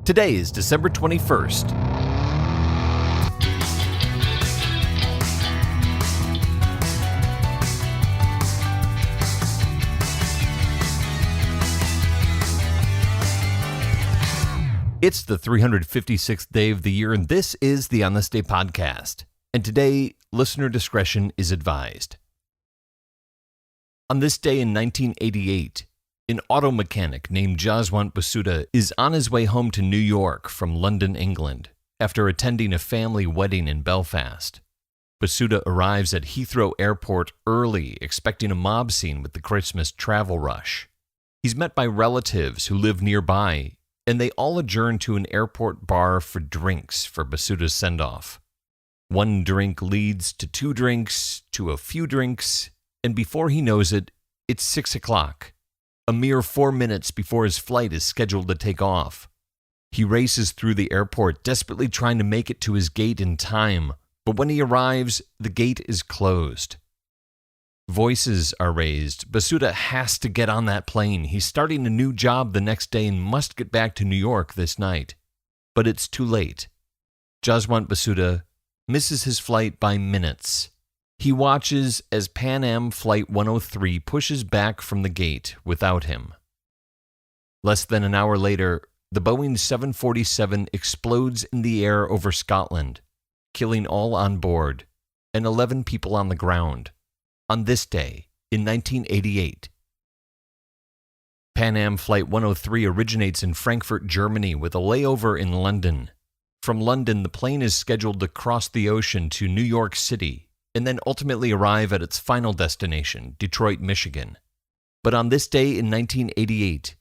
Today is December 21st. It's the 356th day of the year, and this is the On This Day podcast. And today, listener discretion is advised. On this day in 1988, an auto mechanic named Jaswant Basuda is on his way home to New York from London, England, after attending a family wedding in Belfast. Basuda arrives at Heathrow Airport early, expecting a mob scene with the Christmas travel rush. He's met by relatives who live nearby, and they all adjourn to an airport bar for drinks for Basuda's send-off. One drink leads to two drinks, to a few drinks, and before he knows it, it's 6 o'clock, a mere 4 minutes before his flight is scheduled to take off. He races through the airport, desperately trying to make it to his gate in time, but when he arrives, the gate is closed. Voices are raised. Basuda has to get on that plane. He's starting a new job the next day and must get back to New York this night. But it's too late. Jaswant Basuda misses his flight by minutes. He watches as Pan Am Flight 103 pushes back from the gate without him. Less than an hour later, the Boeing 747 explodes in the air over Scotland, killing all on board and 11 people on the ground. On this day, in 1988. Pan Am Flight 103 originates in Frankfurt, Germany, with a layover in London. From London, the plane is scheduled to cross the ocean to New York City, and then ultimately arrive at its final destination, Detroit, Michigan. But on this day in 1988,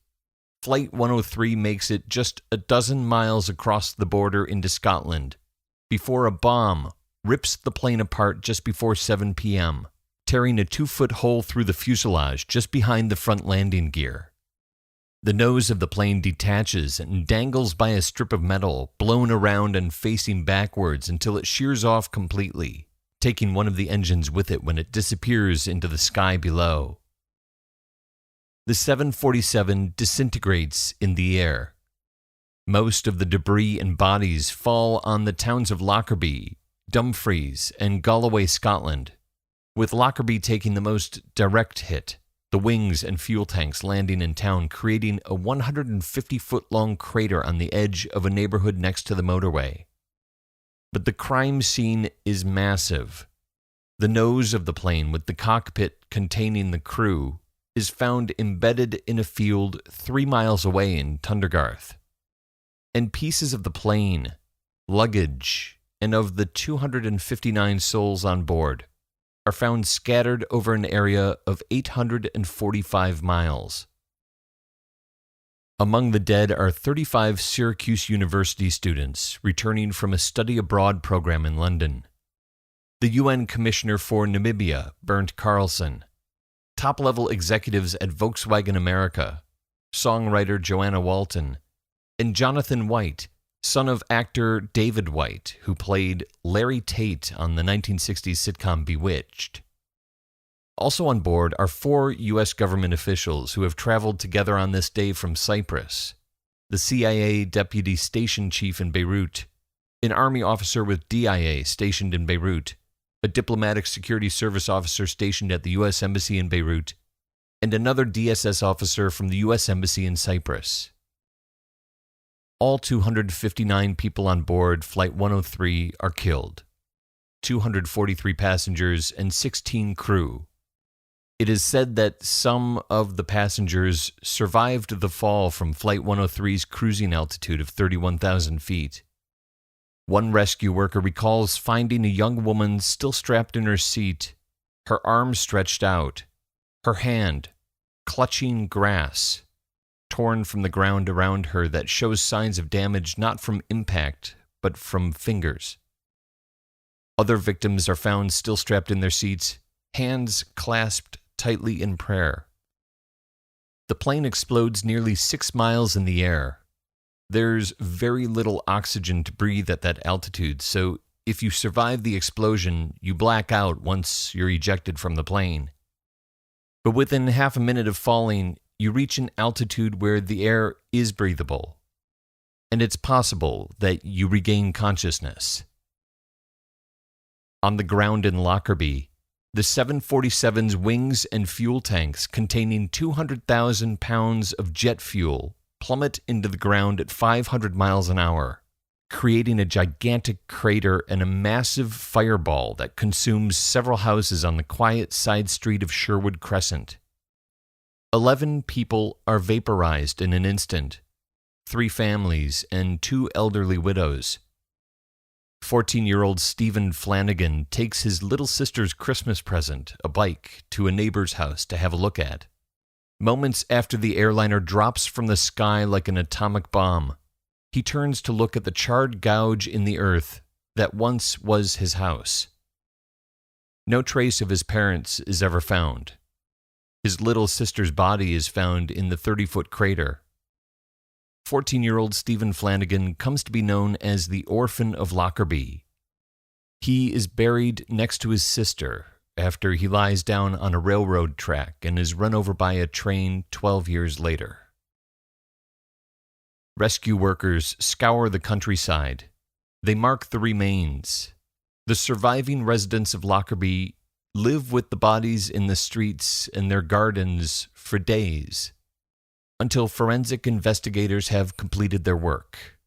Flight 103 makes it just a dozen miles across the border into Scotland, before a bomb rips the plane apart just before 7 p.m., tearing a 2-foot hole through the fuselage just behind the front landing gear. The nose of the plane detaches and dangles by a strip of metal, blown around and facing backwards until it shears off completely, taking one of the engines with it when it disappears into the sky below. The 747 disintegrates in the air. Most of the debris and bodies fall on the towns of Lockerbie, Dumfries, and Galway, Scotland, with Lockerbie taking the most direct hit, the wings and fuel tanks landing in town, creating a 150-foot-long crater on the edge of a neighborhood next to the motorway. But the crime scene is massive. The nose of the plane, with the cockpit containing the crew, is found embedded in a field 3 miles away in Tundergarth. And pieces of the plane, luggage, and of the 259 souls on board are found scattered over an area of 845 miles. Among the dead are 35 Syracuse University students returning from a study abroad program in London, the UN Commissioner for Namibia, Bernd Carlson, top-level executives at Volkswagen America, songwriter Joanna Walton, and Jonathan White, son of actor David White, who played Larry Tate on the 1960s sitcom Bewitched. Also on board are 4 U.S. government officials who have traveled together on this day from Cyprus, the CIA deputy station chief in Beirut, an army officer with DIA stationed in Beirut, a diplomatic security service officer stationed at the U.S. Embassy in Beirut, and another DSS officer from the U.S. Embassy in Cyprus. All 259 people on board Flight 103 are killed, 243 passengers and 16 crew. It is said that some of the passengers survived the fall from Flight 103's cruising altitude of 31,000 feet. One rescue worker recalls finding a young woman still strapped in her seat, her arms stretched out, her hand clutching grass, torn from the ground around her that shows signs of damage not from impact, but from fingers. Other victims are found still strapped in their seats, hands clasped tightly in prayer. The plane explodes nearly 6 miles in the air. There's very little oxygen to breathe at that altitude, so if you survive the explosion, you black out once you're ejected from the plane. But within half a minute of falling, you reach an altitude where the air is breathable. and it's possible that you regain consciousness. On the ground in Lockerbie, the 747's wings and fuel tanks containing 200,000 pounds of jet fuel plummet into the ground at 500 miles an hour, creating a gigantic crater and a massive fireball that consumes several houses on the quiet side street of Sherwood Crescent. 11 people are vaporized in an instant, 3 families and 2 elderly widows. 14-year-old Stephen Flanagan takes his little sister's Christmas present, a bike, to a neighbor's house to have a look at. Moments after the airliner drops from the sky like an atomic bomb, he turns to look at the charred gouge in the earth that once was his house. No trace of his parents is ever found. His little sister's body is found in the 30-foot crater. 14-year-old Stephen Flanagan comes to be known as the Orphan of Lockerbie. He is buried next to his sister after he lies down on a railroad track and is run over by a train 12 years later. Rescue workers scour the countryside. They mark the remains. The surviving residents of Lockerbie live with the bodies in the streets and their gardens for days, until forensic investigators have completed their work.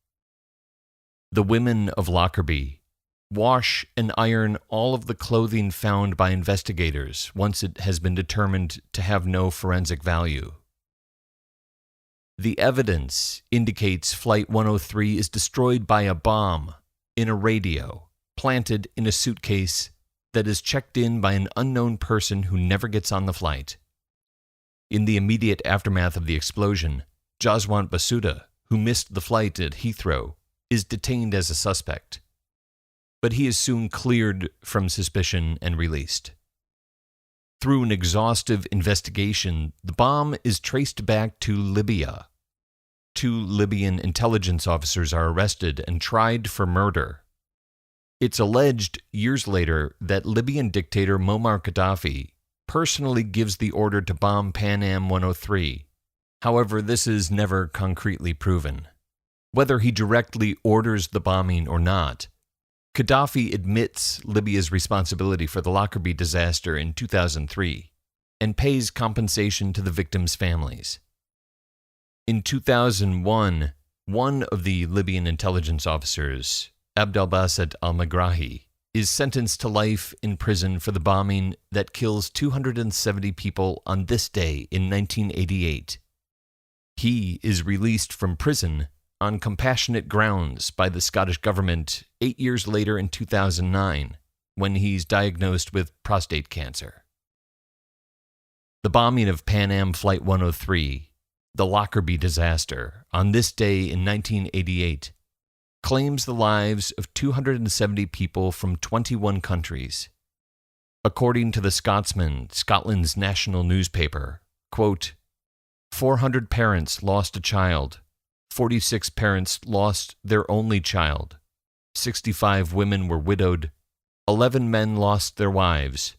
The women of Lockerbie wash and iron all of the clothing found by investigators once it has been determined to have no forensic value. The evidence indicates Flight 103 is destroyed by a bomb in a radio planted in a suitcase that is checked in by an unknown person who never gets on the flight. In the immediate aftermath of the explosion, Jaswant Basuda, who missed the flight at Heathrow, is detained as a suspect. But he is soon cleared from suspicion and released. Through an exhaustive investigation, the bomb is traced back to Libya. 2 Libyan intelligence officers are arrested and tried for murder. It's alleged years later that Libyan dictator Muammar Gaddafi personally gives the order to bomb Pan Am 103. However, this is never concretely proven. Whether he directly orders the bombing or not, Gaddafi admits Libya's responsibility for the Lockerbie disaster in 2003 and pays compensation to the victims' families. In 2001, one of the Libyan intelligence officers, Abdelbaset al-Megrahi, is sentenced to life in prison for the bombing that kills 270 people on this day in 1988. He is released from prison on compassionate grounds by the Scottish government 8 years later in 2009, when he's diagnosed with prostate cancer. The bombing of Pan Am Flight 103, the Lockerbie disaster, on this day in 1988, claims the lives of 270 people from 21 countries. According to the Scotsman, Scotland's national newspaper, quote, 400 parents lost a child, 46 parents lost their only child, 65 women were widowed, 11 men lost their wives,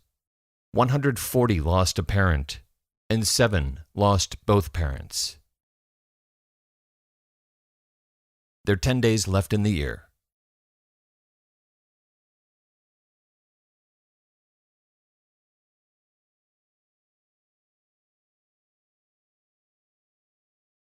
140 lost a parent, and 7 lost both parents. There are 10 days left in the year.